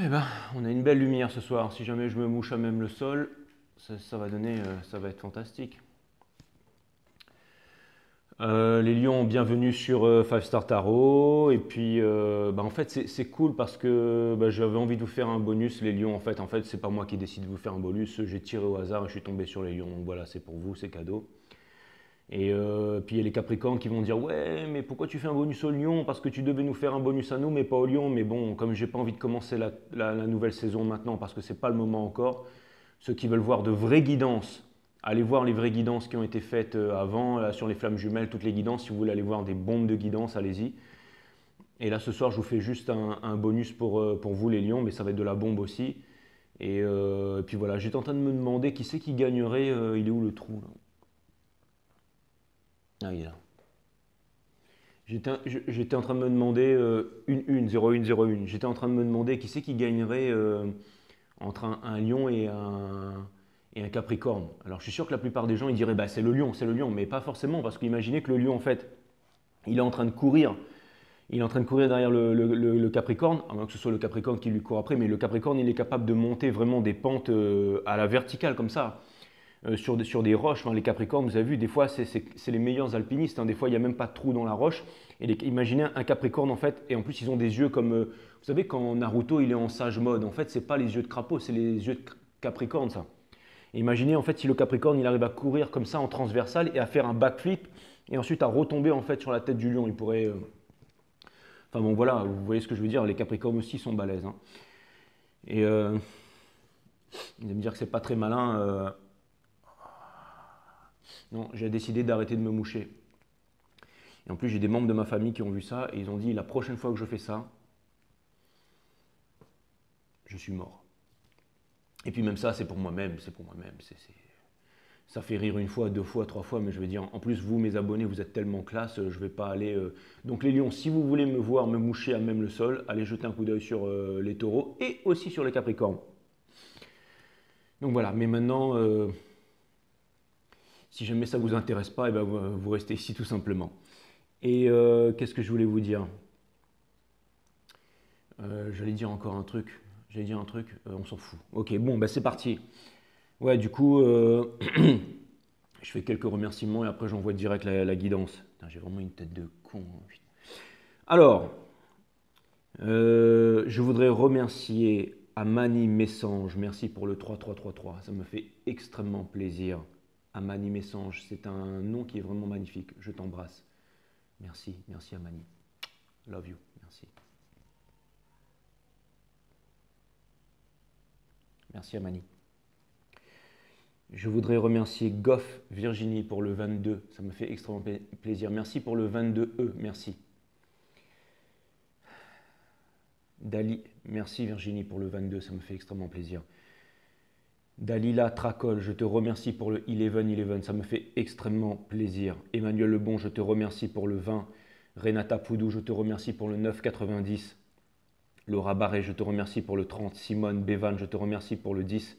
Eh ben, on a une belle lumière ce soir. Si jamais je me mouche à même le sol, ça va donner, ça va être fantastique. Les lions, bienvenue sur Five Star Tarot. Et puis, en fait, c'est cool parce que j'avais envie de vous faire un bonus, les lions. En fait, c'est pas moi qui décide de vous faire un bonus. J'ai tiré au hasard et je suis tombé sur les lions. Donc voilà, c'est pour vous, c'est cadeau. Et puis il y a les Capricornes qui vont dire ouais, mais pourquoi tu fais un bonus au lion? Parce que tu devais nous faire un bonus à nous, mais pas au lion. Mais bon, comme j'ai pas envie de commencer la nouvelle saison maintenant parce que c'est pas le moment encore, ceux qui veulent voir de vraies guidances, allez voir les vraies guidances qui ont été faites avant, là, sur les flammes jumelles, toutes les guidances. Si vous voulez aller voir des bombes de guidance, allez-y. Et là ce soir, je vous fais juste un bonus pour vous les lions, mais ça va être de la bombe aussi. Et puis voilà, j'étais en train de me demander qui c'est qui gagnerait. Il est où le trou là? Ah, il est là. J'étais en train de me demander 0-1-0-1. J'étais en train de me demander qui c'est qui gagnerait entre un lion et un capricorne. Alors je suis sûr que la plupart des gens ils diraient bah, c'est le lion, mais pas forcément parce qu'imaginez que le lion en fait il est en train de courir, il est en train de courir derrière le capricorne, à moins que ce soit le capricorne qui lui court après, mais le capricorne il est capable de monter vraiment des pentes à la verticale comme ça. Sur des roches. Enfin, les Capricornes, vous avez vu, des fois, c'est les meilleurs alpinistes. Hein. Des fois, il n'y a même pas de trou dans la roche. Et imaginez un Capricorne, en fait, et en plus, ils ont des yeux comme. Vous savez, quand Naruto, il est en sage mode, en fait, c'est pas les yeux de crapaud, c'est les yeux de Capricorne, ça. Et imaginez, en fait, si le Capricorne, il arrive à courir comme ça en transversal et à faire un backflip, et ensuite à retomber, en fait, sur la tête du lion. Il pourrait. Enfin, bon, voilà, vous voyez ce que je veux dire. Les Capricornes aussi sont balèzes. Hein. Et. Vous allez me dire que c'est pas très malin. Non, j'ai décidé d'arrêter de me moucher. Et en plus, j'ai des membres de ma famille qui ont vu ça et ils ont dit la prochaine fois que je fais ça, je suis mort. Et puis même ça, c'est pour moi-même, c'est pour moi-même. Ça fait rire une fois, deux fois, trois fois, mais je veux dire, en plus, vous, mes abonnés, vous êtes tellement classe, je ne vais pas aller. Donc les lions, si vous voulez me voir me moucher à même le sol, allez jeter un coup d'œil sur les taureaux et aussi sur les capricornes. Donc voilà, mais maintenant, si jamais ça ne vous intéresse pas, eh ben, vous restez ici tout simplement. Et qu'est-ce que je voulais vous dire? J'allais dire encore un truc. J'allais dire un truc, on s'en fout. Ok, bon, bah c'est parti. Ouais, du coup, je fais quelques remerciements et après j'envoie direct la guidance. J'ai vraiment une tête de con. Putain. Alors, je voudrais remercier Amani Messange. Merci pour le 3333. Ça me fait extrêmement plaisir. Amani Messange, c'est un nom qui est vraiment magnifique. Je t'embrasse. Merci, merci Amani. Love you, merci. Merci Amani. Je voudrais remercier Goff Virginie pour le 22. Ça me fait extrêmement plaisir. Merci pour le 22E. Merci. Dali, merci Virginie pour le 22. Ça me fait extrêmement plaisir. Dalila Tracol, je te remercie pour le 11-11. Ça me fait extrêmement plaisir. Emmanuel Lebon, je te remercie pour le 20. Renata Poudou, je te remercie pour le 9,90. Laura Barré, je te remercie pour le 30. Simone Bevan, je te remercie pour le 10.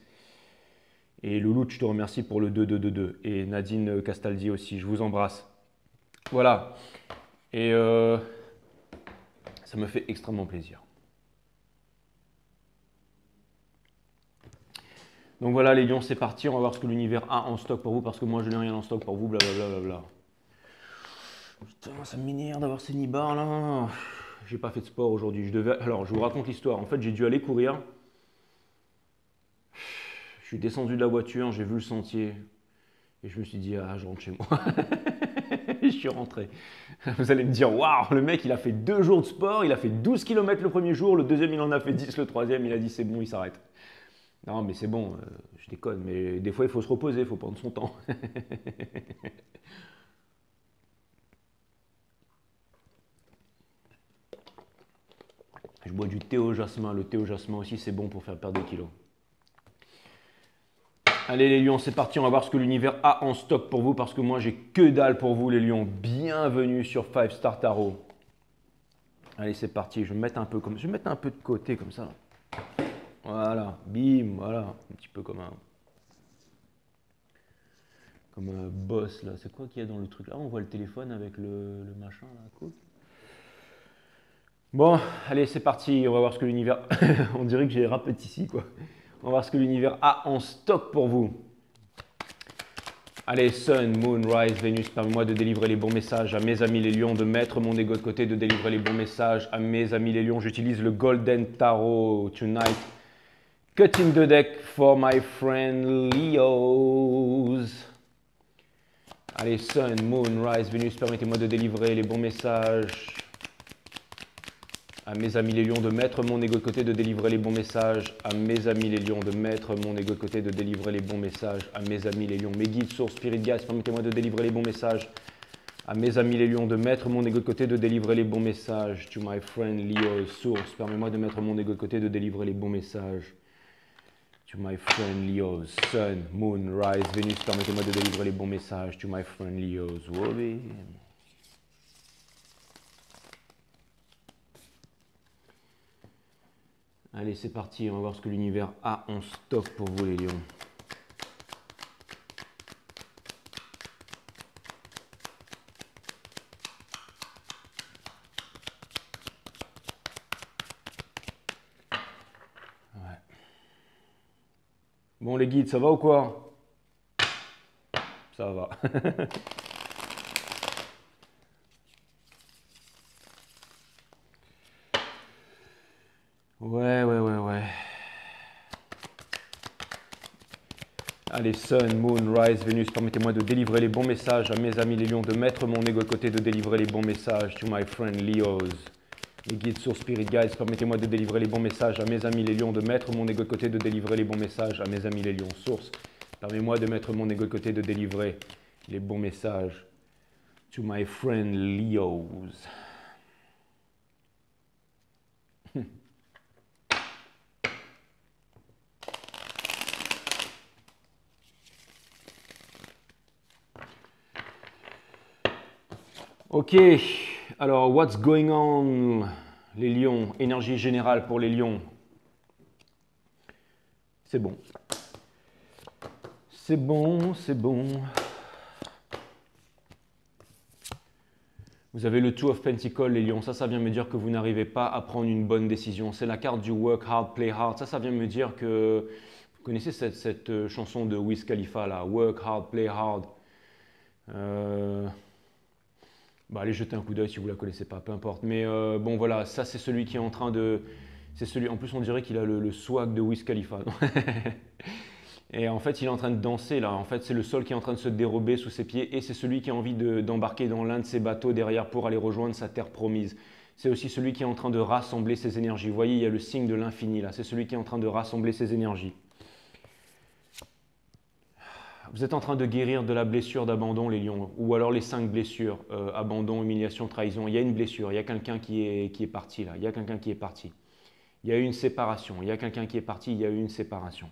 Et Louloute, je te remercie pour le 2-2-2-2. Et Nadine Castaldi aussi, je vous embrasse. Voilà. Et ça me fait extrêmement plaisir. Donc voilà les lions, c'est parti. On va voir ce que l'univers a en stock pour vous parce que moi je n'ai rien en stock pour vous. Blablabla. Putain, ça m'énerve d'avoir ces nibards là. J'ai pas fait de sport aujourd'hui. Alors je vous raconte l'histoire. En fait, j'ai dû aller courir. Je suis descendu de la voiture, j'ai vu le sentier. Et je me suis dit, ah, je rentre chez moi. Je suis rentré. Vous allez me dire, waouh, le mec, il a fait 2 jours de sport, il a fait 12 km le premier jour, le deuxième, il en a fait 10, le troisième, il a dit, c'est bon, il s'arrête. Non, mais c'est bon, je déconne, mais des fois, il faut se reposer, il faut prendre son temps. Je bois du thé au jasmin. Le thé au jasmin aussi, c'est bon pour faire perdre des kilos. Allez les lions, c'est parti, on va voir ce que l'univers a en stock pour vous parce que moi j'ai que dalle pour vous les lions. Bienvenue sur Five Star Tarot. Allez, c'est parti, je vais me mettre un peu de côté comme ça. Voilà, bim, voilà, un petit peu comme un boss là. C'est quoi qu'il y a dans le truc là? On voit le téléphone avec le machin là, cool. Bon, allez, c'est parti. On va voir ce que l'univers. On dirait que j'ai répété ici, quoi. On va voir ce que l'univers a en stock pour vous. Allez, Sun, Moon, Rise, Vénus, permets-moi de délivrer les bons messages à mes amis les lions, de mettre mon ego de côté, de délivrer les bons messages à mes amis les lions. J'utilise le Golden Tarot tonight. Cutting the deck for my friend Leos. Allez, Sun, Moon, Rise, Vénus, permettez-moi de délivrer les bons messages à mes amis les lions, de mettre mon ego de côté, de délivrer les bons messages à mes amis les lions, de mettre mon ego de côté, de délivrer les bons messages à mes amis les lions. Mes guides, sources, spirit guides, permettez-moi de délivrer les bons messages à mes amis les lions, de mettre mon ego de côté, de délivrer les bons messages. To my friend Leo, source, permets-moi de mettre mon ego de côté, de délivrer les bons messages. To my friend Leo, Sun, Moon, Rise, Vénus, permettez-moi de délivrer les bons messages. To my friend Leo, Wobi. Allez, c'est parti, on va voir ce que l'univers a en stock pour vous les lions. Ouais. Bon les guides, ça va ou quoi? Ça va. Ouais. Allez, Sun, Moon, Rise, Vénus, permettez-moi de délivrer les bons messages à mes amis les lions, de mettre mon ego de côté, de délivrer les bons messages. To my friend Leos. Les guides, sources, spirit guides, permettez-moi de délivrer les bons messages à mes amis les lions, de mettre mon ego de côté, de délivrer les bons messages à mes amis les lions. Source, permettez-moi de mettre mon ego de côté, de délivrer les bons messages. To my friend Leos. Ok, alors what's going on les lions, énergie générale pour les lions. C'est bon. C'est bon. Vous avez le Two of Pentacles les lions, ça vient me dire que vous n'arrivez pas à prendre une bonne décision. C'est la carte du work hard, play hard, ça vient me dire que... Vous connaissez cette chanson de Wiz Khalifa là, work hard, play hard. Bah, allez jeter un coup d'œil si vous ne la connaissez pas, peu importe. Mais bon voilà, ça c'est celui qui est en train de... En plus on dirait qu'il a le swag de Wiz Khalifa. Et en fait il est en train de danser là, en fait c'est le sol qui est en train de se dérober sous ses pieds et c'est celui qui a envie d'embarquer dans l'un de ses bateaux derrière pour aller rejoindre sa terre promise. C'est aussi celui qui est en train de rassembler ses énergies. Vous voyez, il y a le signe de l'infini là, c'est celui qui est en train de rassembler ses énergies. Vous êtes en train de guérir de la blessure d'abandon, les lions, ou alors les 5 blessures, abandon, humiliation, trahison. Il y a une blessure, il y a quelqu'un qui est parti là, il y a quelqu'un qui est parti. Il y a eu une séparation, il y a quelqu'un qui est parti, il y a eu une séparation.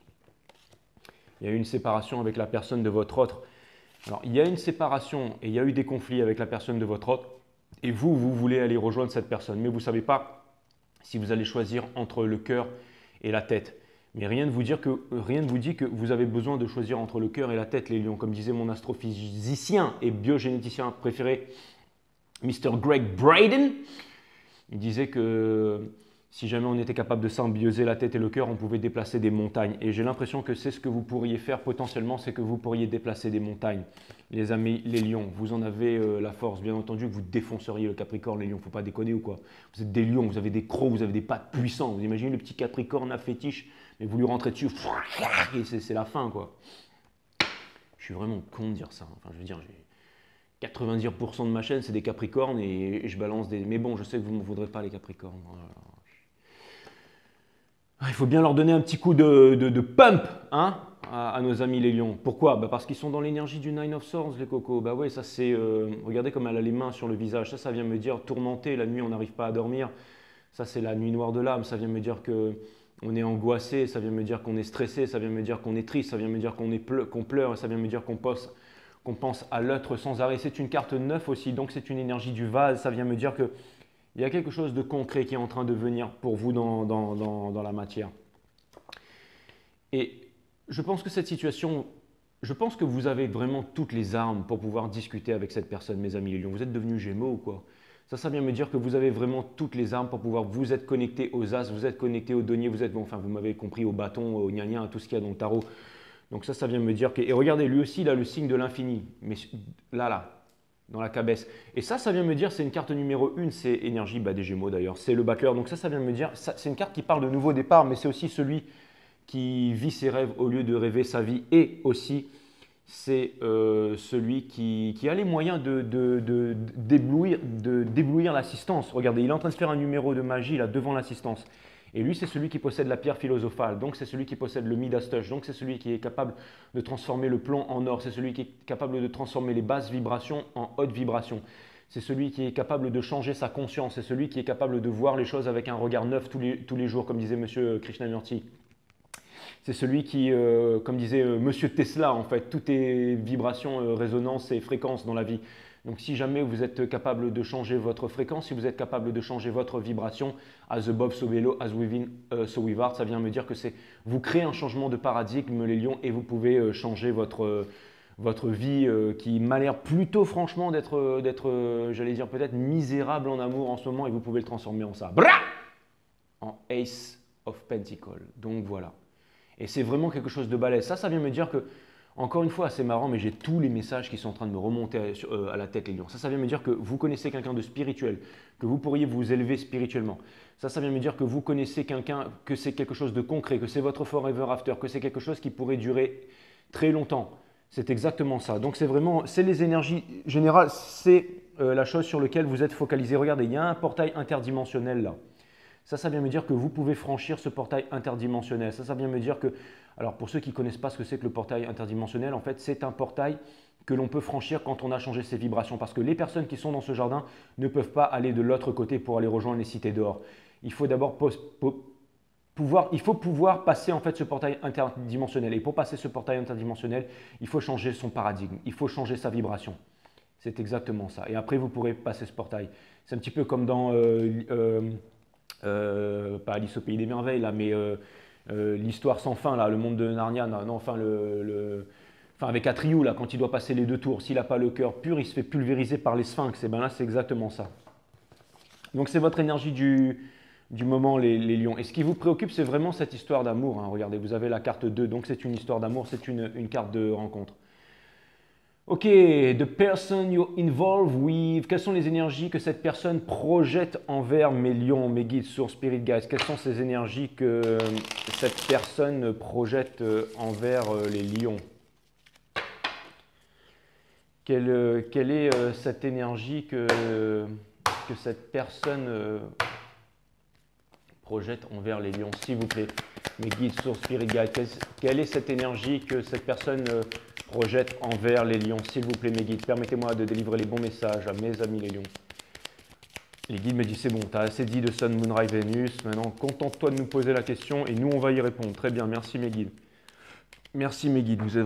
Il y a eu une séparation avec la personne de votre autre. Alors, il y a une séparation et il y a eu des conflits avec la personne de votre autre, et vous voulez aller rejoindre cette personne, mais vous ne savez pas si vous allez choisir entre le cœur et la tête. Mais rien ne vous dit que vous avez besoin de choisir entre le cœur et la tête, les lions. Comme disait mon astrophysicien et biogénéticien préféré, Mr. Greg Braden, il disait que si jamais on était capable de symbioser la tête et le cœur, on pouvait déplacer des montagnes. Et j'ai l'impression que c'est ce que vous pourriez faire potentiellement, c'est que vous pourriez déplacer des montagnes. Les amis, les lions, vous en avez la force. Bien entendu que vous défonceriez le Capricorne, les lions, faut pas déconner ou quoi. Vous êtes des lions, vous avez des crocs, vous avez des pattes puissants. Vous imaginez le petit Capricorne à fétiche, mais vous lui rentrez dessus, et c'est la fin quoi. Je suis vraiment con de dire ça. Enfin, je veux dire, 90% de ma chaîne, c'est des Capricornes et je balance des... Mais bon, je sais que vous ne me voudrez pas les Capricornes. Voilà. Il faut bien leur donner un petit coup de pump hein, à nos amis les lions. Pourquoi? Parce qu'ils sont dans l'énergie du Nine of Swords, les cocos. Bah ouais, ça c'est... regardez comme elle a les mains sur le visage. Ça vient me dire tourmenté, la nuit on n'arrive pas à dormir. Ça c'est la nuit noire de l'âme. Ça vient me dire qu'on est angoissé. Ça vient me dire qu'on est stressé. Ça vient me dire qu'on est triste. Ça vient me dire qu'on pleure. Ça vient me dire qu'on pense à l'autre sans arrêt. C'est une carte 9 aussi, donc c'est une énergie du vase. Ça vient me dire que il y a quelque chose de concret qui est en train de venir pour vous dans la matière. Et je pense que cette situation, je pense que vous avez vraiment toutes les armes pour pouvoir discuter avec cette personne, mes amis les lions. Vous êtes devenus gémeaux ou quoi? Ça vient me dire que vous avez vraiment toutes les armes pour pouvoir vous être connecté aux as, vous êtes connecté au denier, vous êtes, bon, enfin vous m'avez compris, au bâton, au gna-gna, à tout ce qu'il y a dans le tarot. Donc ça vient me dire que, et regardez, lui aussi, il a le signe de l'infini, mais là, dans la cabesse. Et ça vient me dire, c'est une carte numéro 1, c'est énergie, des Gémeaux d'ailleurs, c'est le battleur. Donc ça vient me dire, c'est une carte qui parle de nouveau départ, mais c'est aussi celui qui vit ses rêves au lieu de rêver sa vie, et aussi c'est celui qui a les moyens d'éblouir l'assistance. Regardez, il est en train de faire un numéro de magie là devant l'assistance. Et lui, c'est celui qui possède la pierre philosophale, donc c'est celui qui possède le Midas Touch, donc c'est celui qui est capable de transformer le plomb en or, c'est celui qui est capable de transformer les basses vibrations en hautes vibrations. C'est celui qui est capable de changer sa conscience, c'est celui qui est capable de voir les choses avec un regard neuf tous les jours, comme disait M. Krishnamurti. C'est celui qui, comme disait Monsieur Tesla, en fait, tout est vibration, résonance et fréquence dans la vie. Donc si jamais vous êtes capable de changer votre fréquence, si vous êtes capable de changer votre vibration, as above, so below, as within, so without, ça vient me dire que c'est vous créez un changement de paradigme, les lions, et vous pouvez changer votre vie qui m'a l'air plutôt franchement d'être, j'allais dire peut-être misérable en amour en ce moment, et vous pouvez le transformer en ça. Bra en Ace of Pentacles. Donc voilà. Et c'est vraiment quelque chose de balèze. Ça vient me dire que, encore une fois, c'est marrant, mais j'ai tous les messages qui sont en train de me remonter à la tête, les lions. Ça vient me dire que vous connaissez quelqu'un de spirituel, que vous pourriez vous élever spirituellement. Ça vient me dire que vous connaissez quelqu'un, que c'est quelque chose de concret, que c'est votre forever after, que c'est quelque chose qui pourrait durer très longtemps. C'est exactement ça. Donc c'est les énergies générales, c'est la chose sur laquelle vous êtes focalisé. Regardez, il y a un portail interdimensionnel là. Ça vient me dire que vous pouvez franchir ce portail interdimensionnel. Ça vient me dire que, alors pour ceux qui ne connaissent pas ce que c'est que le portail interdimensionnel, en fait, c'est un portail que l'on peut franchir quand on a changé ses vibrations. Parce que les personnes qui sont dans ce jardin ne peuvent pas aller de l'autre côté pour aller rejoindre les cités dehors. Il faut d'abord pouvoir passer en fait ce portail interdimensionnel. Et pour passer ce portail interdimensionnel, il faut changer son paradigme, il faut changer sa vibration. C'est exactement ça. Et après, vous pourrez passer ce portail. C'est un petit peu comme dans... pas Alice au pays des merveilles là, mais l'histoire sans fin là, le monde de Narnia, non, enfin enfin avec Atriou là, quand il doit passer les 2 tours, s'il n'a pas le cœur pur, il se fait pulvériser par les sphinx. Et bien là, c'est exactement ça. Donc c'est votre énergie du moment, les lions. Et ce qui vous préoccupe, c'est vraiment cette histoire d'amour. Hein. Regardez, vous avez la carte 2, donc c'est une histoire d'amour, c'est une carte de rencontre. Ok, the person you're involved with. Quelles sont les énergies que cette personne projette envers mes lions, mes guides sur Spirit Guides? Quelles sont ces énergies que cette personne projette envers les lions? Quelle est cette énergie que cette personne projette envers les lions, s'il vous plaît? Mes guides sur Spirit Guides. Quelle est cette énergie que cette personne projette envers les lions, s'il vous plaît, mes guides? Permettez-moi de délivrer les bons messages à mes amis les lions. Les guides me disent, c'est bon, tu as assez dit de Sun, Moon, Rise, Vénus. Maintenant, contente-toi de nous poser la question et nous, on va y répondre. Très bien, merci mes guides. Merci mes guides, vous êtes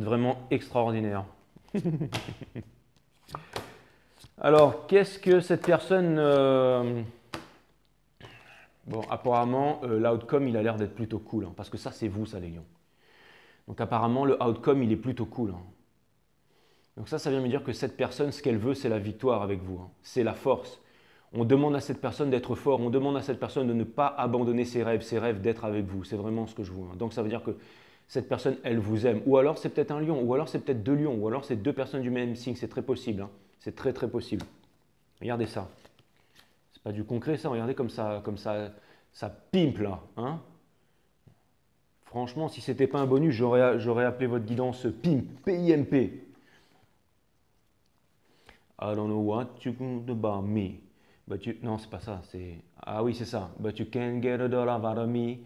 vraiment extraordinaires. Alors, qu'est-ce que cette personne... Bon, apparemment, l'outcome, il a l'air d'être plutôt cool, hein, parce que ça, c'est vous, ça, les lions. Donc apparemment, le outcome, il est plutôt cool. Hein. Donc ça vient me dire que cette personne, ce qu'elle veut, c'est la victoire avec vous. Hein. C'est la force. On demande à cette personne d'être fort. On demande à cette personne de ne pas abandonner ses rêves d'être avec vous. C'est vraiment ce que je vois. Hein. Donc ça veut dire que cette personne, elle vous aime. Ou alors c'est peut-être un lion, ou alors c'est peut-être 2 lions, ou alors c'est 2 personnes du même signe. C'est très possible. Hein. C'est très très possible. Regardez ça. C'est pas du concret ça. Regardez comme ça pimpe là. Hein. Franchement, si ce n'était pas un bonus, j'aurais appelé votre guidance PIMP, P-I-M-P. I don't know what you can do about me. But you... Non, c'est pas ça. Ah oui, c'est ça. But you can't get a dollar out of me.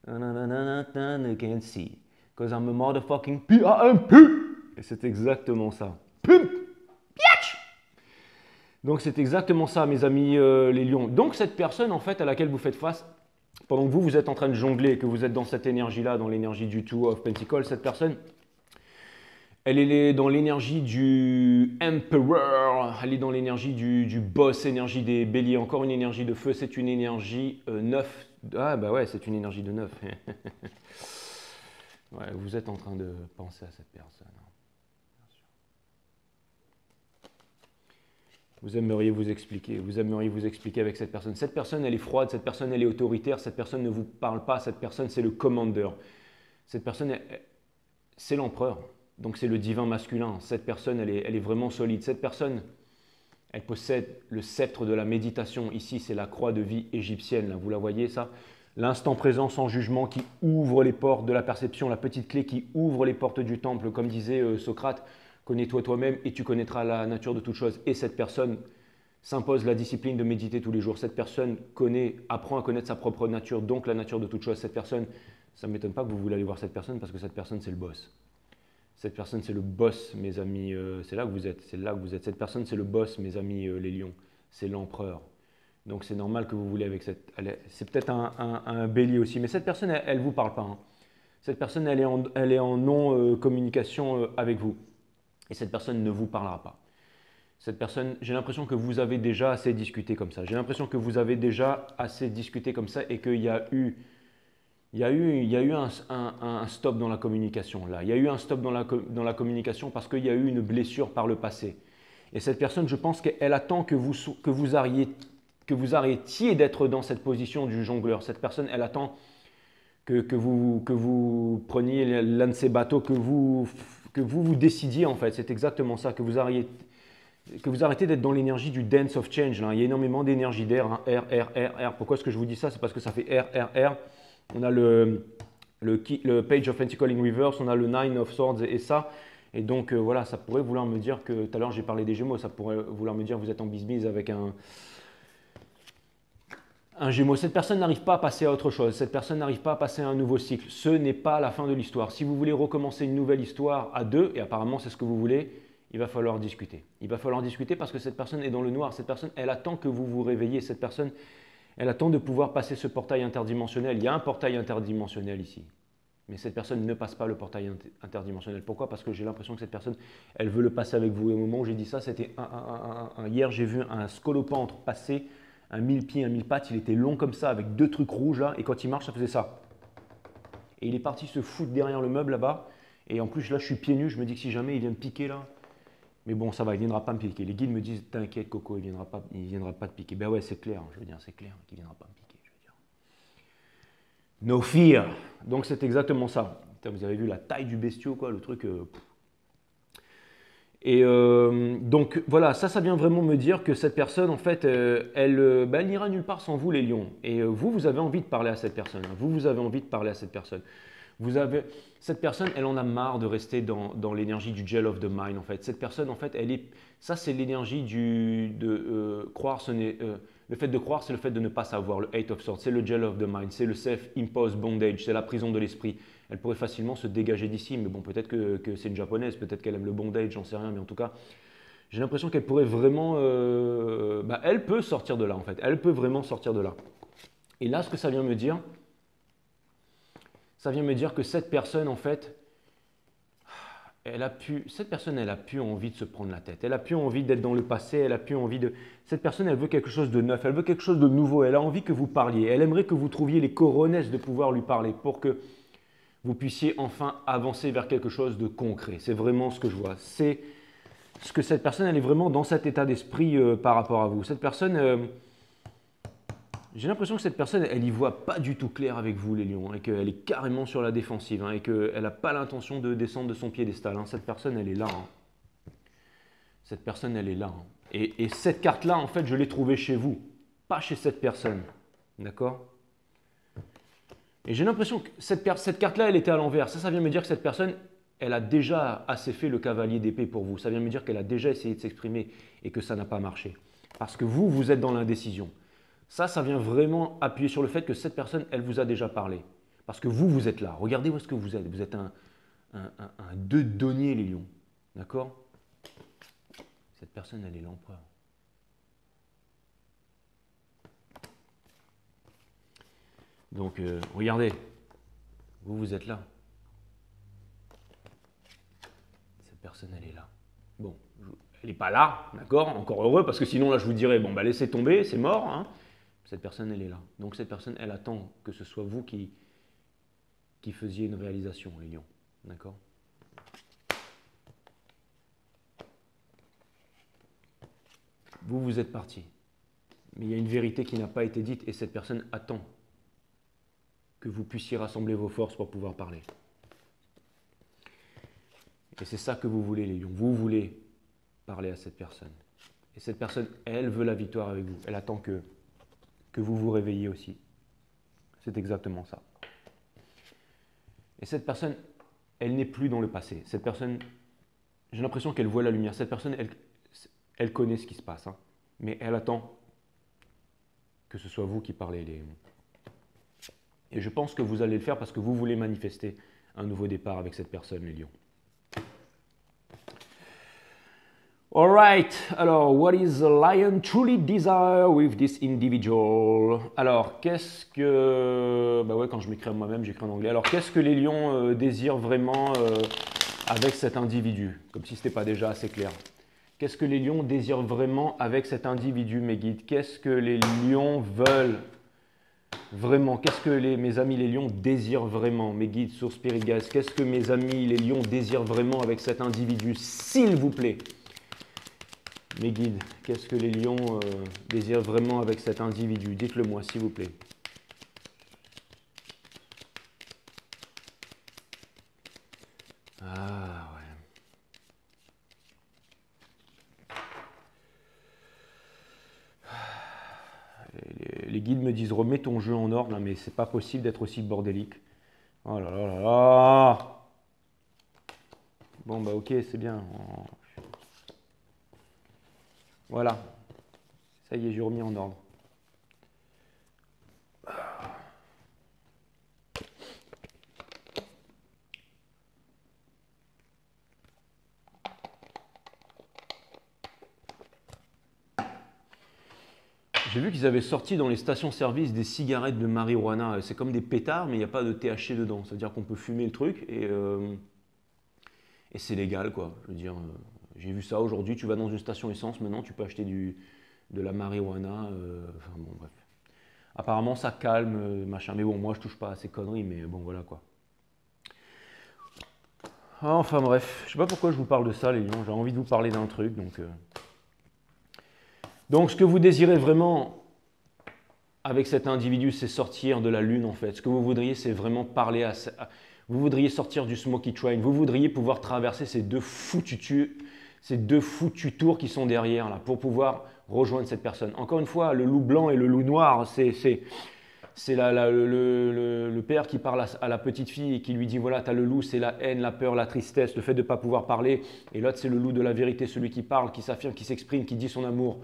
You can't see. Because I'm a motherfucking P-A-M-P. Et c'est exactement ça. Pimp. Piatch. Donc c'est exactement ça, mes amis les lions. Donc cette personne, en fait, à laquelle vous faites face, pendant que vous êtes en train de jongler, que vous êtes dans cette énergie-là, dans l'énergie du Two of Pentacles, cette personne, elle est dans l'énergie du Emperor, elle est dans l'énergie du boss, énergie des béliers, encore une énergie de feu, c'est une énergie 9. Ah bah ouais, c'est une énergie de 9. Ouais, vous êtes en train de penser à cette personne. Vous aimeriez vous expliquer avec cette personne. Cette personne, elle est froide, cette personne, elle est autoritaire, cette personne ne vous parle pas, cette personne, c'est le commander. Cette personne, c'est l'empereur, donc c'est le divin masculin. Cette personne, elle est vraiment solide. Cette personne, elle possède le sceptre de la méditation. Ici, c'est la croix de vie égyptienne, là, vous la voyez ça? L'instant présent sans jugement qui ouvre les portes de la perception, la petite clé qui ouvre les portes du temple, comme disait Socrate. Connais-toi toi-même et tu connaîtras la nature de toute chose. Et cette personne s'impose la discipline de méditer tous les jours. Cette personne apprend à connaître sa propre nature, donc la nature de toute chose. Cette personne, ça ne m'étonne pas que vous voulez aller voir cette personne parce que cette personne, c'est le boss. Cette personne, c'est le boss, mes amis. C'est là que vous êtes. C'est là que vous êtes. Cette personne, c'est le boss, mes amis les lions. C'est l'empereur. Donc c'est normal que vous voulez avec cette. C'est peut-être un bélier aussi, mais cette personne, elle ne vous parle pas. Hein. Cette personne, elle est en non-communication avec vous. Et cette personne ne vous parlera pas. Cette personne, j'ai l'impression que vous avez déjà assez discuté comme ça. J'ai l'impression que vous avez déjà assez discuté comme ça et qu'il y a eu, un stop dans la communication là. Il y a eu un stop dans la communication parce qu'il y a eu une blessure par le passé. Et cette personne, je pense qu'elle attend que vous arrêtiez d'être dans cette position du jongleur. Cette personne, elle attend que vous preniez l'un de ces bateaux, que vous décidiez en fait. C'est exactement ça, que vous arrêtez d'être dans l'énergie du dance of change. Là. Il y a énormément d'énergie d'air, hein. R. Pourquoi est-ce que je vous dis ça? C'est parce que ça fait R. On a le Page of Pentacles in Reverse, on a le Nine of Swords et ça. Et donc voilà, ça pourrait vouloir me dire que, tout à l'heure j'ai parlé des Gémeaux, ça pourrait vouloir me dire que vous êtes en bisbise avec un Gémeaux. Cette personne n'arrive pas à passer à autre chose, cette personne n'arrive pas à passer à un nouveau cycle. Ce n'est pas la fin de l'histoire. Si vous voulez recommencer une nouvelle histoire à deux, et apparemment c'est ce que vous voulez, il va falloir discuter. Il va falloir discuter parce que cette personne est dans le noir. Cette personne, elle attend que vous vous réveillez. Cette personne, elle attend de pouvoir passer ce portail interdimensionnel. Il y a un portail interdimensionnel ici. Mais cette personne ne passe pas le portail interdimensionnel. Pourquoi? Parce que j'ai l'impression que cette personne, elle veut le passer avec vous. Et au moment où j'ai dit ça, c'était hier, j'ai vu un scolopendre passer, un 1000 pieds, un 1000 pattes. Il était long comme ça, avec deux trucs rouges là. Et quand il marche, ça faisait ça. Et il est parti se foutre derrière le meuble là-bas. Et en plus, là, je suis pieds nus. Je me dis que si jamais il vient me piquer là. Mais bon, ça va, il ne viendra pas me piquer. Les guides me disent, t'inquiète Coco, il ne viendra pas te piquer. Ben ouais, c'est clair, je veux dire, c'est clair qu'il ne viendra pas me piquer. Je veux dire. No fear. Donc c'est exactement ça. Vous avez vu la taille du bestiau, quoi, le truc. Donc voilà, ça vient vraiment me dire que cette personne, en fait, elle n'ira nulle part sans vous, les lions. Et vous avez envie de parler à cette personne. Hein. Vous avez envie de parler à cette personne. Cette personne, elle en a marre de rester dans l'énergie du gel of the mind, en fait. Cette personne, en fait, ça, c'est l'énergie de croire. Le fait de croire, c'est le fait de ne pas savoir. Le Eight of Swords, c'est le gel of the mind, c'est le self-imposed bondage, c'est la prison de l'esprit. Elle pourrait facilement se dégager d'ici, mais bon, peut-être que c'est une japonaise, peut-être qu'elle aime le bondage, j'en sais rien, mais en tout cas, j'ai l'impression qu'elle pourrait vraiment, elle peut sortir de là, en fait. Elle peut vraiment sortir de là. Et là, ce que ça vient me dire, ça vient me dire que cette personne, en fait, cette personne, elle a plus envie de se prendre la tête. Elle a plus envie d'être dans le passé. Elle a plus envie de. Cette personne, elle veut quelque chose de neuf. Elle veut quelque chose de nouveau. Elle a envie que vous parliez. Elle aimerait que vous trouviez les coronesses de pouvoir lui parler pour que vous puissiez enfin avancer vers quelque chose de concret. C'est vraiment ce que je vois. C'est ce que cette personne, elle est vraiment dans cet état d'esprit par rapport à vous. Cette personne. J'ai l'impression que cette personne, elle n'y voit pas du tout clair avec vous, les lions, et qu'elle est carrément sur la défensive, hein, et qu'elle n'a pas l'intention de descendre de son piédestal. Hein. Cette personne, elle est là. Hein. Cette personne, elle est là. Hein. Et cette carte-là, en fait, je l'ai trouvée chez vous, pas chez cette personne. D'accord? Et j'ai l'impression que cette carte-là, elle était à l'envers. Ça vient me dire que cette personne, elle a déjà assez fait le cavalier d'épée pour vous. Ça vient me dire qu'elle a déjà essayé de s'exprimer et que ça n'a pas marché. Parce que vous êtes dans l'indécision. Ça vient vraiment appuyer sur le fait que cette personne, elle vous a déjà parlé. Parce que vous êtes là. Regardez où est-ce que vous êtes. Vous êtes un deux deniers, les lions. D'accord? Cette personne, elle est l'empereur. Donc, regardez. Vous êtes là. Cette personne, elle est là. Bon, elle n'est pas là, d'accord? Encore heureux, parce que sinon, là, je vous dirais, bon, bah, laissez tomber, c'est mort, hein. Cette personne, elle est là. Donc cette personne, elle attend que ce soit vous qui faisiez une réalisation, les lions. D'accord? vous êtes parti. Mais il y a une vérité qui n'a pas été dite et cette personne attend que vous puissiez rassembler vos forces pour pouvoir parler. Et c'est ça que vous voulez, les lions. Vous voulez parler à cette personne. Et cette personne, elle veut la victoire avec vous. Elle attend que vous vous réveilliez aussi. C'est exactement ça. Et cette personne, elle n'est plus dans le passé. Cette personne, j'ai l'impression qu'elle voit la lumière. Cette personne, elle connaît ce qui se passe. Hein. Mais elle attend que ce soit vous qui parlez. Et je pense que vous allez le faire parce que vous voulez manifester un nouveau départ avec cette personne, les lions. Alright, alors, what is the lion truly desire with this individual? Alors, qu'est-ce que... Bah ouais, quand je m'écris moi-même, j'écris en anglais. Alors, qu'est-ce que les lions désirent vraiment avec cet individu? Comme si ce n'était pas déjà assez clair. Qu'est-ce que les lions désirent vraiment avec cet individu, mes guides? Qu'est-ce que les lions veulent vraiment? Qu'est-ce que mes amis les lions désirent vraiment? Mes guides sur Spirit Guides, qu'est-ce que mes amis les lions désirent vraiment avec cet individu? S'il vous plaît. Mes guides, qu'est-ce que les lions désirent vraiment avec cet individu? Dites-le moi, s'il vous plaît. Ah, ouais. Les guides me disent, remets ton jeu en ordre, mais c'est pas possible d'être aussi bordélique. Oh là là là là! Bon, bah ok, c'est bien. Voilà, ça y est, j'ai remis en ordre. J'ai vu qu'ils avaient sorti dans les stations-service des cigarettes de marijuana. C'est comme des pétards, mais il n'y a pas de THC dedans. C'est-à-dire qu'on peut fumer le truc et c'est légal, quoi. Je veux dire, j'ai vu ça aujourd'hui. Tu vas dans une station essence, maintenant tu peux acheter de la marijuana. Enfin bon, bref. Apparemment, ça calme, machin. Mais bon, moi, je touche pas à ces conneries, mais bon, voilà, quoi. Enfin bref, je sais pas pourquoi je vous parle de ça, les lions. J'ai envie de vous parler d'un truc, donc ce que vous désirez vraiment avec cet individu, c'est sortir de la lune, en fait. Ce que vous voudriez, c'est vraiment parler à... Vous voudriez sortir du Smoky Train. Vous voudriez pouvoir traverser ces deux foutus tours qui sont derrière, là, pour pouvoir rejoindre cette personne. Encore une fois, le loup blanc et le loup noir, c'est le père qui parle à la petite fille et qui lui dit, voilà, tu as le loup, c'est la haine, la peur, la tristesse, le fait de ne pas pouvoir parler. Et l'autre, c'est le loup de la vérité, celui qui parle, qui s'affirme, qui s'exprime, qui dit son amour.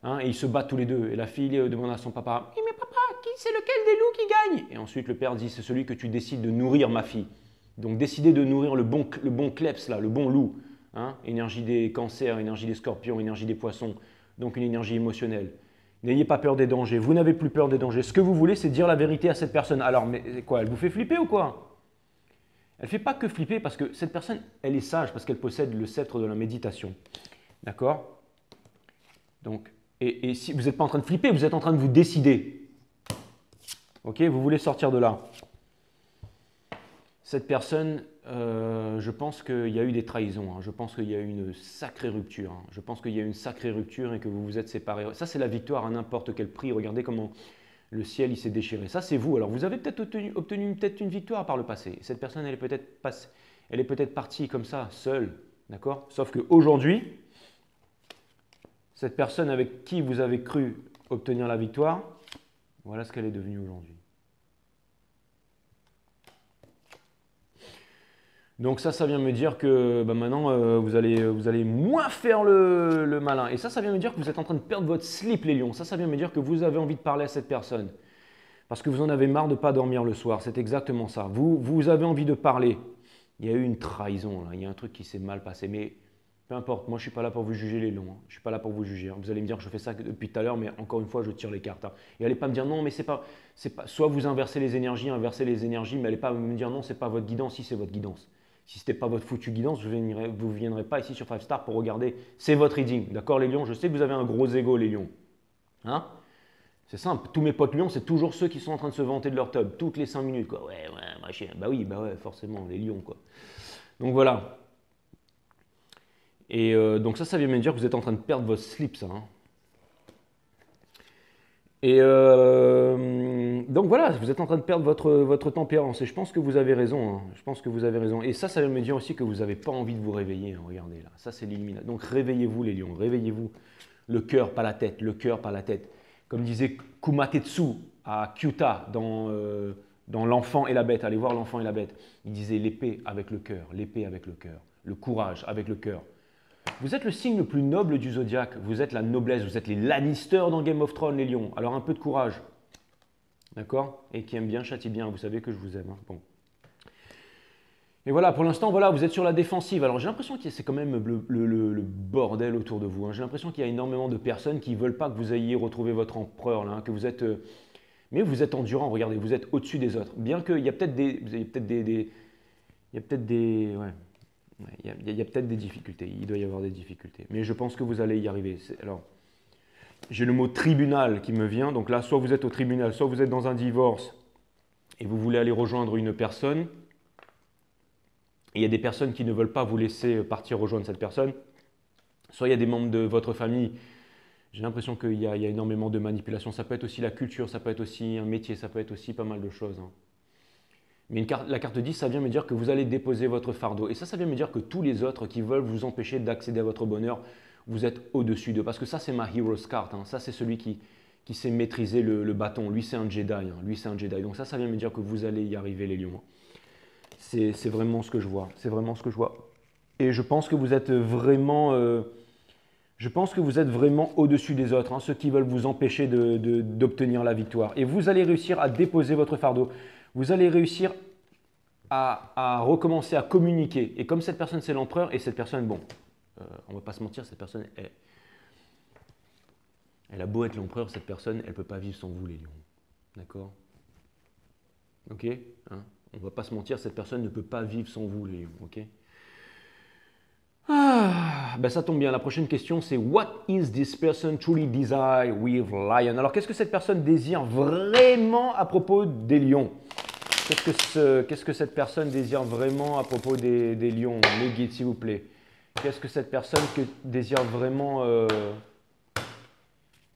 Hein, et ils se battent tous les deux. Et la fille demande à son papa, mais papa, c'est lequel des loups qui gagne? Et ensuite, le père dit, c'est celui que tu décides de nourrir, ma fille. Donc, décidez de nourrir le bon kleps, là, le bon loup. Hein, énergie des cancers, énergie des scorpions, énergie des poissons. Donc, une énergie émotionnelle. N'ayez pas peur des dangers. Vous n'avez plus peur des dangers. Ce que vous voulez, c'est dire la vérité à cette personne. Alors, mais quoi, elle vous fait flipper ou quoi? Elle ne fait pas que flipper parce que cette personne, elle est sage parce qu'elle possède le sceptre de la méditation. D'accord? Donc, et si vous n'êtes pas en train de flipper, vous êtes en train de vous décider. Ok? Vous voulez sortir de là. Cette personne, je pense qu'il y a eu des trahisons. Hein. Je pense qu'il y a eu une sacrée rupture. Hein. Je pense qu'il y a eu une sacrée rupture et que vous vous êtes séparés. Ça, c'est la victoire à n'importe quel prix. Regardez comment le ciel il s'est déchiré. Ça, c'est vous. Alors, vous avez peut-être obtenu peut-être une victoire par le passé. Cette personne, elle est peut-être partie comme ça, seule. D'accord? Sauf qu'aujourd'hui, cette personne avec qui vous avez cru obtenir la victoire, voilà ce qu'elle est devenue aujourd'hui. Donc ça vient me dire que maintenant, vous allez moins faire le malin. Et ça vient me dire que vous êtes en train de perdre votre slip, les lions. Ça vient me dire que vous avez envie de parler à cette personne. Parce que vous en avez marre de ne pas dormir le soir. C'est exactement ça. Vous avez envie de parler. Il y a eu une trahison, là. Il y a un truc qui s'est mal passé. Mais peu importe, moi je ne suis pas là pour vous juger, les lions. Hein. Je ne suis pas là pour vous juger. Hein. Vous allez me dire que je fais ça depuis tout à l'heure, mais encore une fois, je tire les cartes. Hein. Et n'allez pas me dire non, mais c'est pas... Soit vous inversez les énergies, mais n'allez pas me dire non, ce n'est pas votre guidance, si c'est votre guidance. Si ce n'était pas votre foutue guidance, vous ne viendrez pas ici sur 5 Star pour regarder. C'est votre reading. D'accord, les lions? Je sais que vous avez un gros ego, les lions. Hein? C'est simple. Tous mes potes lions, c'est toujours ceux qui sont en train de se vanter de leur tub. Toutes les 5 minutes. Quoi. Ouais, machin. Bah oui, forcément, les lions. Quoi. Donc voilà. Et donc ça vient me dire que vous êtes en train de perdre votre slip, ça. Hein. Et donc voilà, vous êtes en train de perdre votre tempérance et je pense que vous avez raison, hein. Je pense que vous avez raison. Et ça veut me dire aussi que vous n'avez pas envie de vous réveiller, hein. Regardez là, ça c'est l'illumination. Donc réveillez-vous les lions, réveillez-vous. Le cœur, pas la tête, le cœur, pas la tête. Comme disait Kumatetsu à Kyuta dans L'Enfant et la Bête. Allez voir L'Enfant et la Bête. Il disait l'épée avec le cœur, l'épée avec le cœur, le courage avec le cœur. Vous êtes le signe le plus noble du zodiaque, vous êtes la noblesse, vous êtes les Lannister dans Game of Thrones, les lions. Alors un peu de courage, d'accord? Et qui aime bien, châtie bien, vous savez que je vous aime, hein. Bon. Et voilà, pour l'instant, voilà, vous êtes sur la défensive. Alors j'ai l'impression que c'est quand même le bordel autour de vous, hein. J'ai l'impression qu'il y a énormément de personnes qui ne veulent pas que vous ayez retrouvé votre empereur, là, hein, que vous êtes... mais vous êtes endurant, regardez, vous êtes au-dessus des autres. Bien qu'il y a peut-être des... Il y a peut-être des... Il y a peut-être des... Ouais. Il y a peut-être des difficultés, il doit y avoir des difficultés. Mais je pense que vous allez y arriver. Alors, j'ai le mot tribunal qui me vient. Donc là, soit vous êtes au tribunal, soit vous êtes dans un divorce et vous voulez aller rejoindre une personne. Et il y a des personnes qui ne veulent pas vous laisser partir rejoindre cette personne. Soit il y a des membres de votre famille. J'ai l'impression qu'il y a énormément de manipulation. Ça peut être aussi la culture, ça peut être aussi un métier, ça peut être aussi pas mal de choses, hein. Mais la carte 10, ça vient me dire que vous allez déposer votre fardeau. Et ça vient me dire que tous les autres qui veulent vous empêcher d'accéder à votre bonheur, vous êtes au-dessus d'eux. Parce que ça, c'est ma Hero's Card, hein. Ça, c'est celui qui sait maîtriser le bâton. Lui, c'est un Jedi, hein. Lui, c'est un Jedi. Donc ça vient me dire que vous allez y arriver, les lions. C'est vraiment ce que je vois. C'est vraiment ce que je vois. Et je pense que vous êtes vraiment... je pense que vous êtes vraiment au-dessus des autres, hein, ceux qui veulent vous empêcher d'obtenir la victoire. Et vous allez réussir à déposer votre fardeau. Vous allez réussir à recommencer à communiquer. Et comme cette personne, c'est l'empereur, et cette personne, bon, on ne va pas se mentir, cette personne, elle a beau être l'empereur, cette personne, elle ne peut pas vivre sans vous, les lions. D'accord? Ok, hein? On ne va pas se mentir, cette personne ne peut pas vivre sans vous, les lions. Ok? Ben ça tombe bien. La prochaine question, c'est What is this person truly desire with lion? Alors, qu'est-ce que cette personne désire vraiment à propos des lions? Qu'est-ce que cette personne désire vraiment à propos des lions? Les guides, s'il vous plaît. Qu'est-ce que cette personne désire vraiment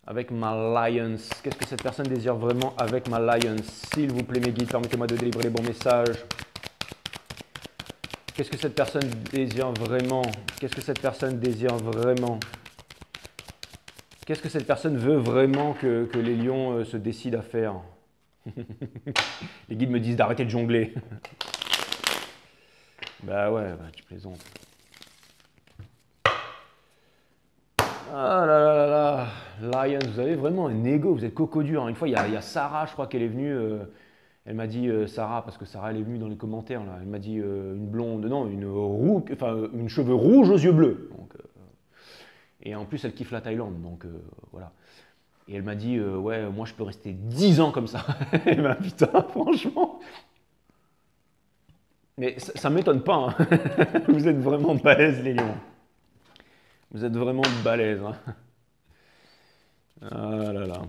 avec ma lions? Qu'est-ce que cette personne désire vraiment avec ma lions? S'il vous plaît, mes guides, permettez-moi de délivrer les bons messages. Qu'est-ce que cette personne désire vraiment? Qu'est-ce que cette personne désire vraiment? Qu'est-ce que cette personne veut vraiment que les lions se décident à faire? Les guides me disent d'arrêter de jongler. Bah ouais, bah, tu plaisantes. Ah là là là là, Lion, vous avez vraiment un ego, vous êtes coco dur, hein. Une fois, il y a Sarah, je crois qu'elle est venue, elle m'a dit, Sarah, parce que Sarah, elle est venue dans les commentaires, là, elle m'a dit une blonde, non, une cheveux rouges aux yeux bleus. Donc, et en plus, elle kiffe la Thaïlande, donc voilà. Et elle m'a dit, ouais, moi je peux rester 10 ans comme ça. Et ben putain, franchement. Mais ça ne m'étonne pas, hein. Vous êtes vraiment balèzes, les lions. Vous êtes vraiment balèzes, hein. Ah là là.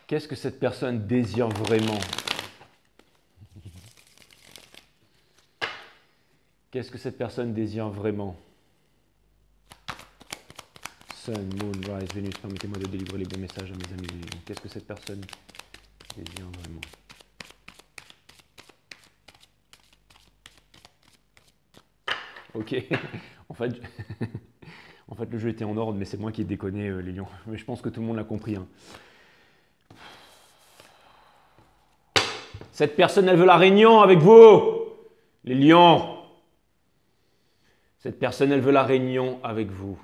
Qu'est-ce que cette personne désire vraiment? Qu'est-ce que cette personne désire vraiment? Sun, Moon, Rise, Vénus, permettez-moi de délivrer les bons messages à mes amis. Qu'est-ce que cette personne désire vraiment? Ok, en fait, en fait le jeu était en ordre, mais c'est moi qui ai déconné, les lions. Mais je pense que tout le monde l'a compris, hein. Cette personne, elle veut la réunion avec vous, les lions. Cette personne, elle veut la réunion avec vous.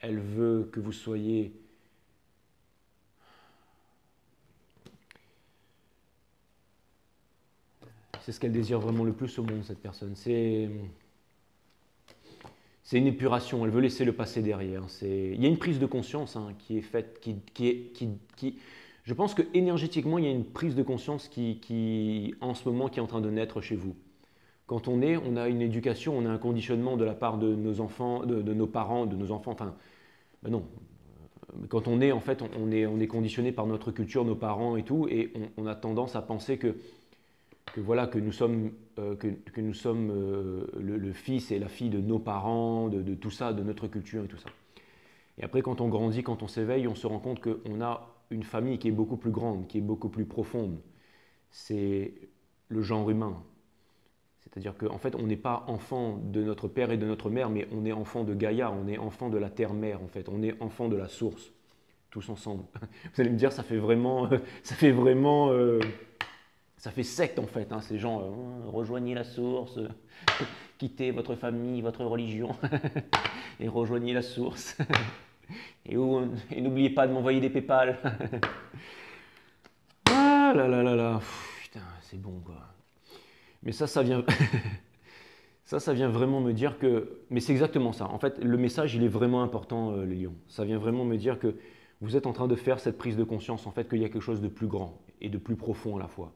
Elle veut que vous soyez... C'est ce qu'elle désire vraiment le plus au monde, cette personne. C'est une épuration, elle veut laisser le passé derrière. Il y a une prise de conscience, hein, qui est faite, je pense que énergétiquement, il y a une prise de conscience en ce moment, qui est en train de naître chez vous. Quand on a une éducation, on a un conditionnement de la part de nos enfants, de nos parents, de nos enfants, enfin, ben non. Quand on est, en fait, on est conditionné par notre culture, nos parents et tout, et on a tendance à penser que voilà, que nous sommes, que nous sommes le fils et la fille de nos parents, de tout ça, de notre culture et tout ça. Et après, quand on grandit, quand on s'éveille, on se rend compte qu'on a une famille qui est beaucoup plus grande, qui est beaucoup plus profonde. C'est le genre humain. C'est-à-dire qu'en fait, on n'est pas enfant de notre père et de notre mère, mais on est enfant de Gaïa, on est enfant de la terre-mère, en fait. On est enfant de la source, tous ensemble. Vous allez me dire, ça fait vraiment, ça fait secte, en fait. Hein, ces gens, rejoignez la source, quittez votre famille, votre religion, et rejoignez la source. Et n'oubliez pas de m'envoyer des PayPal. Ah là là là là, putain, c'est bon, quoi. Mais ça vient, ça vient vraiment me dire que, mais c'est exactement ça. En fait, le message, il est vraiment important, les lions. Ça vient vraiment me dire que vous êtes en train de faire cette prise de conscience, en fait, qu'il y a quelque chose de plus grand et de plus profond à la fois.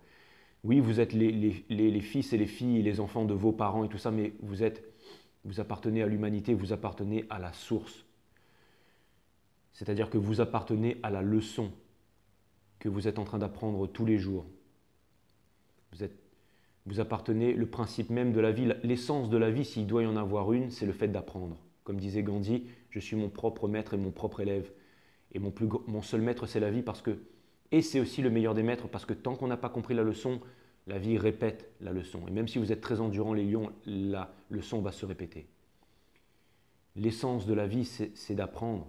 Oui, vous êtes les fils et les filles, les enfants de vos parents et tout ça, mais vous appartenez à l'humanité, vous appartenez à la source. C'est-à-dire que vous appartenez à la leçon que vous êtes en train d'apprendre tous les jours. Vous appartenez le principe même de la vie, l'essence de la vie, s'il doit y en avoir une, c'est le fait d'apprendre. Comme disait Gandhi, je suis mon propre maître et mon propre élève. Et mon seul maître, c'est la vie parce que, et c'est aussi le meilleur des maîtres parce que tant qu'on n'a pas compris la leçon, la vie répète la leçon. Et même si vous êtes très endurant, les lions, la leçon va se répéter. L'essence de la vie, c'est d'apprendre.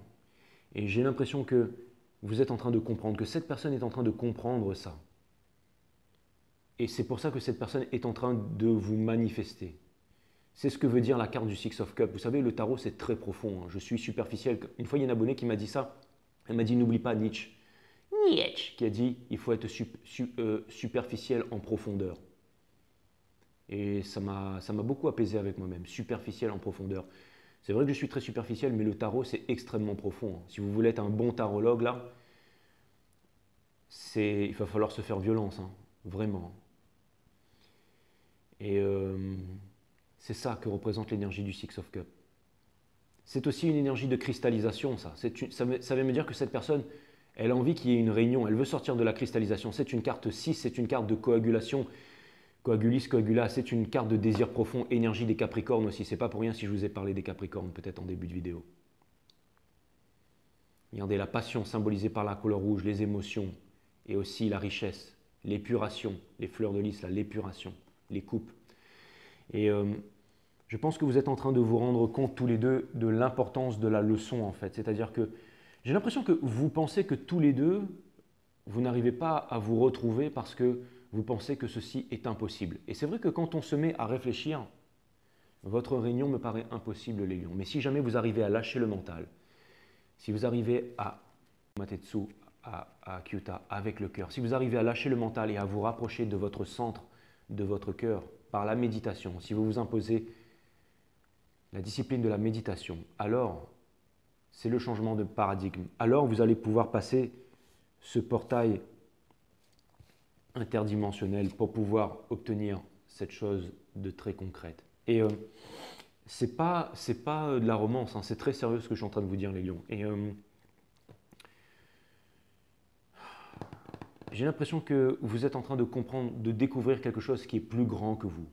Et j'ai l'impression que vous êtes en train de comprendre, que cette personne est en train de comprendre ça. Et c'est pour ça que cette personne est en train de vous manifester. C'est ce que veut dire la carte du Six of Cups. Vous savez, le tarot, c'est très profond. Je suis superficiel. Une fois, il y a un abonné qui m'a dit ça. Elle m'a dit, n'oublie pas Nietzsche. Nietzsche qui a dit, il faut être superficiel en profondeur. Et ça m'a beaucoup apaisé avec moi-même. Superficiel en profondeur. C'est vrai que je suis très superficiel, mais le tarot, c'est extrêmement profond. Si vous voulez être un bon tarologue, là, il va falloir se faire violence. Hein. Vraiment. Et c'est ça que représente l'énergie du Six of Cups. C'est aussi une énergie de cristallisation, ça. Ça veut me dire que cette personne, elle a envie qu'il y ait une réunion, elle veut sortir de la cristallisation. C'est une carte 6, c'est une carte de coagulation, coagulis, coagula, c'est une carte de désir profond, énergie des Capricornes aussi. C'est pas pour rien si je vous ai parlé des Capricornes, peut-être en début de vidéo. Regardez la passion symbolisée par la couleur rouge, les émotions, et aussi la richesse, l'épuration, les fleurs de lys, l'épuration, les coupes. Et je pense que vous êtes en train de vous rendre compte tous les deux de l'importance de la leçon en fait. C'est-à-dire que j'ai l'impression que vous pensez que tous les deux, vous n'arrivez pas à vous retrouver parce que vous pensez que ceci est impossible. Et c'est vrai que quand on se met à réfléchir, votre réunion me paraît impossible les lions. Mais si jamais vous arrivez à lâcher le mental, si vous arrivez à Matetsu, à Kyuta avec le cœur, si vous arrivez à lâcher le mental et à vous rapprocher de votre centre, de votre cœur, par la méditation, si vous vous imposez la discipline de la méditation, alors c'est le changement de paradigme. Alors vous allez pouvoir passer ce portail interdimensionnel pour pouvoir obtenir cette chose de très concrète. Et c'est pas de la romance, hein, c'est très sérieux ce que je suis en train de vous dire les lions. Et j'ai l'impression que vous êtes en train de comprendre, de découvrir quelque chose qui est plus grand que vous,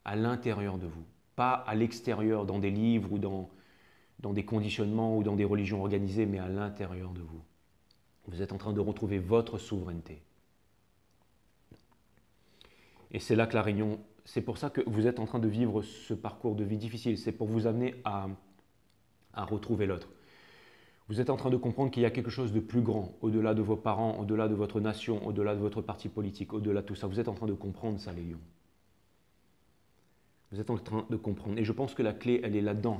à l'intérieur de vous, pas à l'extérieur, dans des livres ou dans des conditionnements ou dans des religions organisées, mais à l'intérieur de vous. Vous êtes en train de retrouver votre souveraineté. Et c'est là que la réunion, c'est pour ça que vous êtes en train de vivre ce parcours de vie difficile, c'est pour vous amener à retrouver l'autre. Vous êtes en train de comprendre qu'il y a quelque chose de plus grand, au-delà de vos parents, au-delà de votre nation, au-delà de votre parti politique, au-delà de tout ça. Vous êtes en train de comprendre ça, les lions. Vous êtes en train de comprendre. Et je pense que la clé, elle est là-dedans.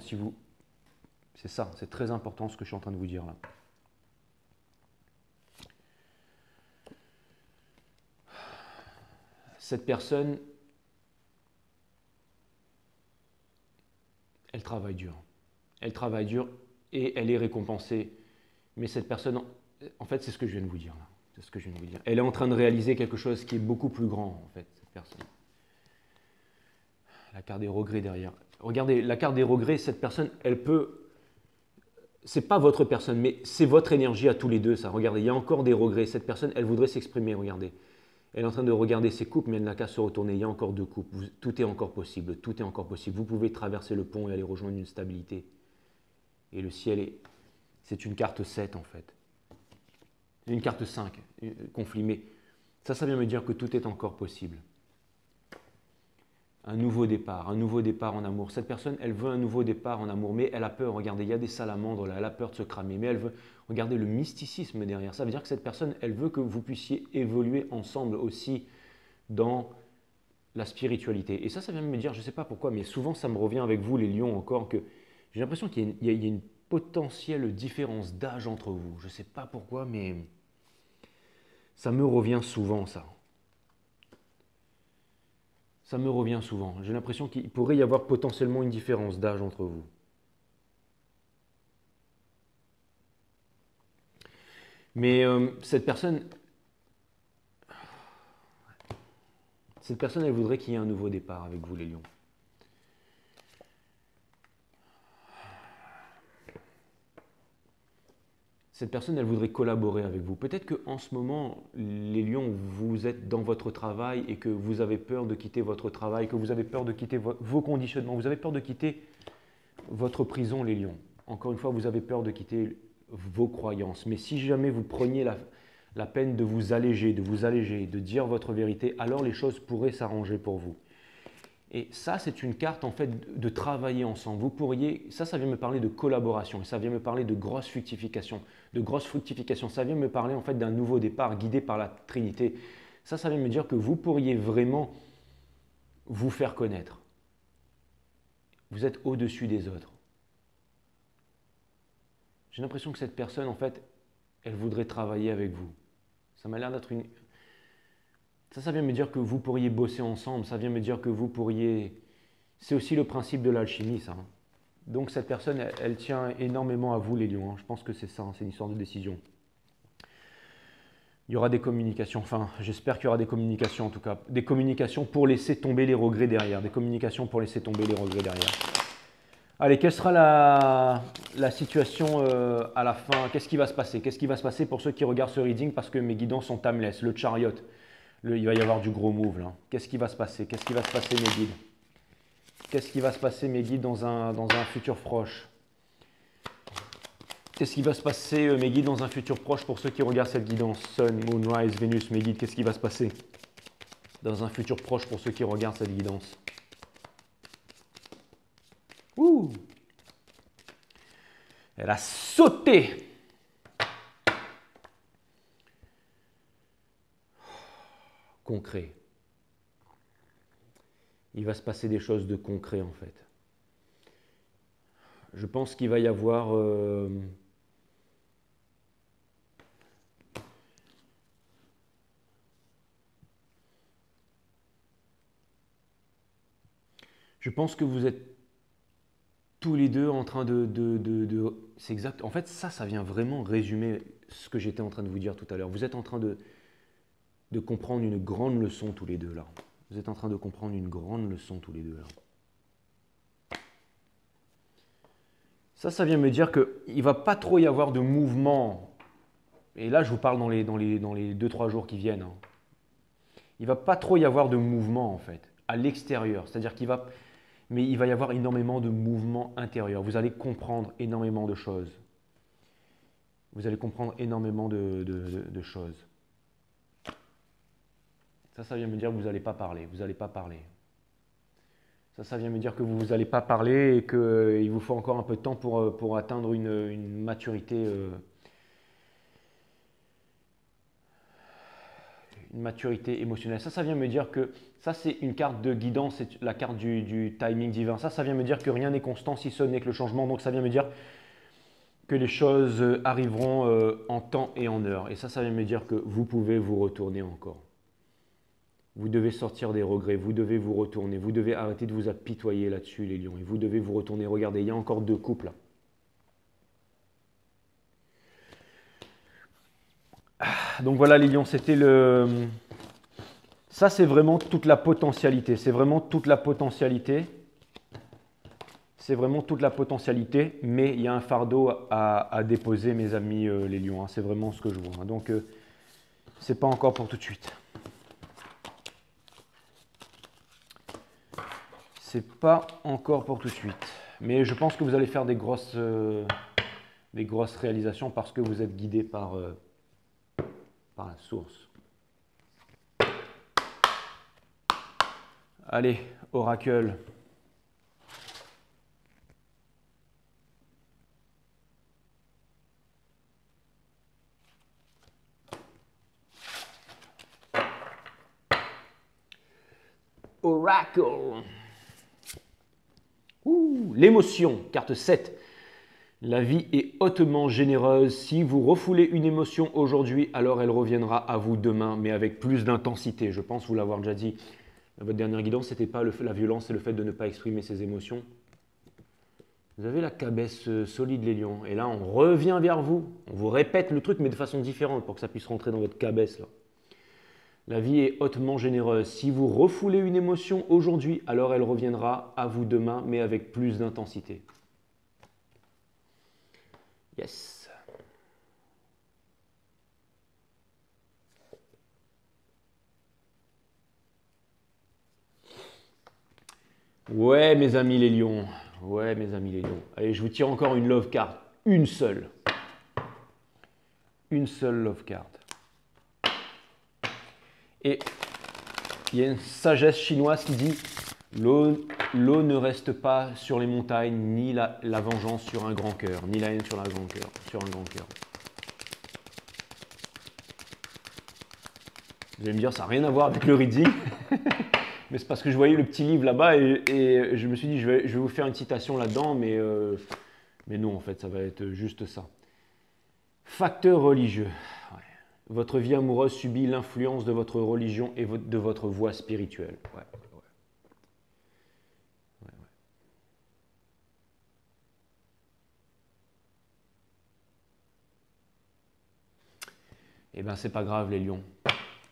C'est ça, c'est très important ce que je suis en train de vous dire là. Cette personne, elle travaille dur. Elle travaille dur et elle est récompensée. Mais cette personne, en fait, c'est ce que je viens de vous dire là. C'est ce que je viens de vous dire. Elle est en train de réaliser quelque chose qui est beaucoup plus grand, en fait, cette personne. La carte des regrets derrière. Regardez, la carte des regrets, cette personne, elle peut... C'est pas votre personne, mais c'est votre énergie à tous les deux, ça. Regardez, il y a encore des regrets. Cette personne, elle voudrait s'exprimer, regardez. Elle est en train de regarder ses coupes, mais elle n'a qu'à se retourner. Il y a encore 2 coupes. Tout est encore possible. Tout est encore possible. Vous pouvez traverser le pont et aller rejoindre une stabilité. Et le ciel, c'est une carte 7 en fait. Une carte 5, conflit. Mais ça vient me dire que tout est encore possible. Un nouveau départ en amour. Cette personne, elle veut un nouveau départ en amour, mais elle a peur. Regardez, il y a des salamandres là, elle a peur de se cramer, mais elle veut, regardez le mysticisme derrière. Ça veut dire que cette personne, elle veut que vous puissiez évoluer ensemble aussi dans la spiritualité. Et ça vient me dire, je ne sais pas pourquoi, mais souvent ça me revient avec vous, les lions, encore, que j'ai l'impression qu'il y a une potentielle différence d'âge entre vous. Je ne sais pas pourquoi, mais ça me revient souvent, ça. Ça me revient souvent. J'ai l'impression qu'il pourrait y avoir potentiellement une différence d'âge entre vous. Mais cette personne, elle voudrait qu'il y ait un nouveau départ avec vous, les lions. Cette personne, elle voudrait collaborer avec vous. Peut-être qu'en ce moment, les lions, vous êtes dans votre travail et que vous avez peur de quitter votre travail, que vous avez peur de quitter vos conditionnements, vous avez peur de quitter votre prison, les lions. Encore une fois, vous avez peur de quitter vos croyances. Mais si jamais vous preniez la peine de vous alléger, de dire votre vérité, alors les choses pourraient s'arranger pour vous. Et ça, c'est une carte en fait de travailler ensemble. Vous pourriez, ça vient me parler de collaboration, et ça vient me parler de grosse fructification. Ça vient me parler en fait d'un nouveau départ guidé par la Trinité. Ça vient me dire que vous pourriez vraiment vous faire connaître. Vous êtes au-dessus des autres. J'ai l'impression que cette personne, en fait, elle voudrait travailler avec vous. Ça m'a l'air d'être une... Ça vient me dire que vous pourriez bosser ensemble, ça vient me dire que vous pourriez... C'est aussi le principe de l'alchimie, ça. Donc cette personne, elle tient énormément à vous, les lions. Je pense que c'est ça, c'est une histoire de décision. Il y aura des communications, enfin, j'espère qu'il y aura des communications en tout cas. Des communications pour laisser tomber les regrets derrière. Des communications pour laisser tomber les regrets derrière. Allez, quelle sera la situation à la fin? Qu'est-ce qui va se passer? Qu'est-ce qui va se passer pour ceux qui regardent ce reading? Parce que mes guidants sont timeless, le chariot. Il va y avoir du gros move là. Qu'est-ce qui va se passer? Qu'est-ce qui va se passer, mes guides? Qu'est-ce qui va se passer, mes guides, dans un futur proche? Qu'est-ce qui va se passer, mes guides, dans un futur proche pour ceux qui regardent cette guidance? Sun, Moon, Rise, Vénus, mes guides, qu'est-ce qui va se passer dans un futur proche pour ceux qui regardent cette guidance? Ouh! Elle a sauté! Concret. Il va se passer des choses de concret en fait. Je pense qu'il va y avoir je pense que vous êtes tous les deux en train c'est exact. En fait, ça vient vraiment résumer ce que j'étais en train de vous dire tout à l'heure. Vous êtes en train de comprendre une grande leçon tous les deux là. Vous êtes en train de comprendre une grande leçon tous les deux là. Ça vient me dire qu'il ne va pas trop y avoir de mouvement. Et là, je vous parle dans les 2-3 jours qui viennent. Hein. Il ne va pas trop y avoir de mouvement en fait, à l'extérieur. C'est-à-dire mais il va y avoir énormément de mouvement intérieur. Vous allez comprendre énormément de choses. Vous allez comprendre énormément de choses. Ça vient me dire que vous n'allez pas parler. Vous n'allez pas parler. Ça vient me dire que vous n'allez pas parler et qu'il vous faut encore un peu de temps pour atteindre une maturité. Une maturité émotionnelle. Ça vient me dire que ça, c'est une carte de guidance, c'est la carte du timing divin. Ça vient me dire que rien n'est constant si ce n'est que le changement. Donc, ça vient me dire que les choses arriveront en temps et en heure. Et ça vient me dire que vous pouvez vous retourner encore. Vous devez sortir des regrets, vous devez vous retourner, vous devez arrêter de vous apitoyer là-dessus, les lions. Et vous devez vous retourner. Regardez, il y a encore 2 couples là. Donc voilà les lions, c'était le... Ça c'est vraiment toute la potentialité, c'est vraiment toute la potentialité. C'est vraiment toute la potentialité, mais il y a un fardeau à déposer, mes amis les lions. Hein. C'est vraiment ce que je vois. Hein. Donc c'est pas encore pour tout de suite. C'est pas encore pour tout de suite. Mais je pense que vous allez faire des grosses réalisations parce que vous êtes guidé par la source. Allez, Oracle. Oracle. L'émotion, carte 7. La vie est hautement généreuse. Si vous refoulez une émotion aujourd'hui, alors elle reviendra à vous demain, mais avec plus d'intensité. Je pense vous l'avoir déjà dit. Votre dernière guidance, ce n'était pas la violence, c'est le fait de ne pas exprimer ses émotions. Vous avez la cabesse solide, les lions. Et là, on revient vers vous. On vous répète le truc, mais de façon différente pour que ça puisse rentrer dans votre cabesse, là. La vie est hautement généreuse. Si vous refoulez une émotion aujourd'hui, alors elle reviendra à vous demain, mais avec plus d'intensité. Yes. Ouais, mes amis les lions. Ouais, mes amis les lions. Allez, je vous tire encore une love card. Une seule. Une seule love card. Et il y a une sagesse chinoise qui dit l'eau ne reste pas sur les montagnes, ni la vengeance sur un grand cœur, ni la haine sur un grand cœur. Vous allez me dire, ça n'a rien à voir avec le reading, mais c'est parce que je voyais le petit livre là-bas et je me suis dit, je vais vous faire une citation là-dedans, mais non, en fait, ça va être juste ça. Facteur religieux. Ouais. Votre vie amoureuse subit l'influence de votre religion et de votre voie spirituelle. Ouais. Eh bien, c'est pas grave, les lions,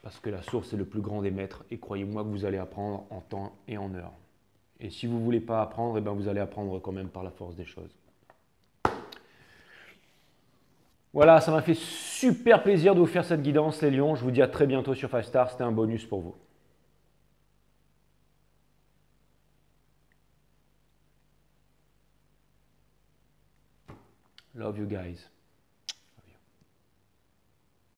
parce que la source est le plus grand des maîtres, et croyez-moi que vous allez apprendre en temps et en heure. Et si vous ne voulez pas apprendre, eh bien, vous allez apprendre quand même par la force des choses. Voilà, ça m'a fait super plaisir de vous faire cette guidance, les lions. Je vous dis à très bientôt sur 5 Star, c'était un bonus pour vous. Love you guys.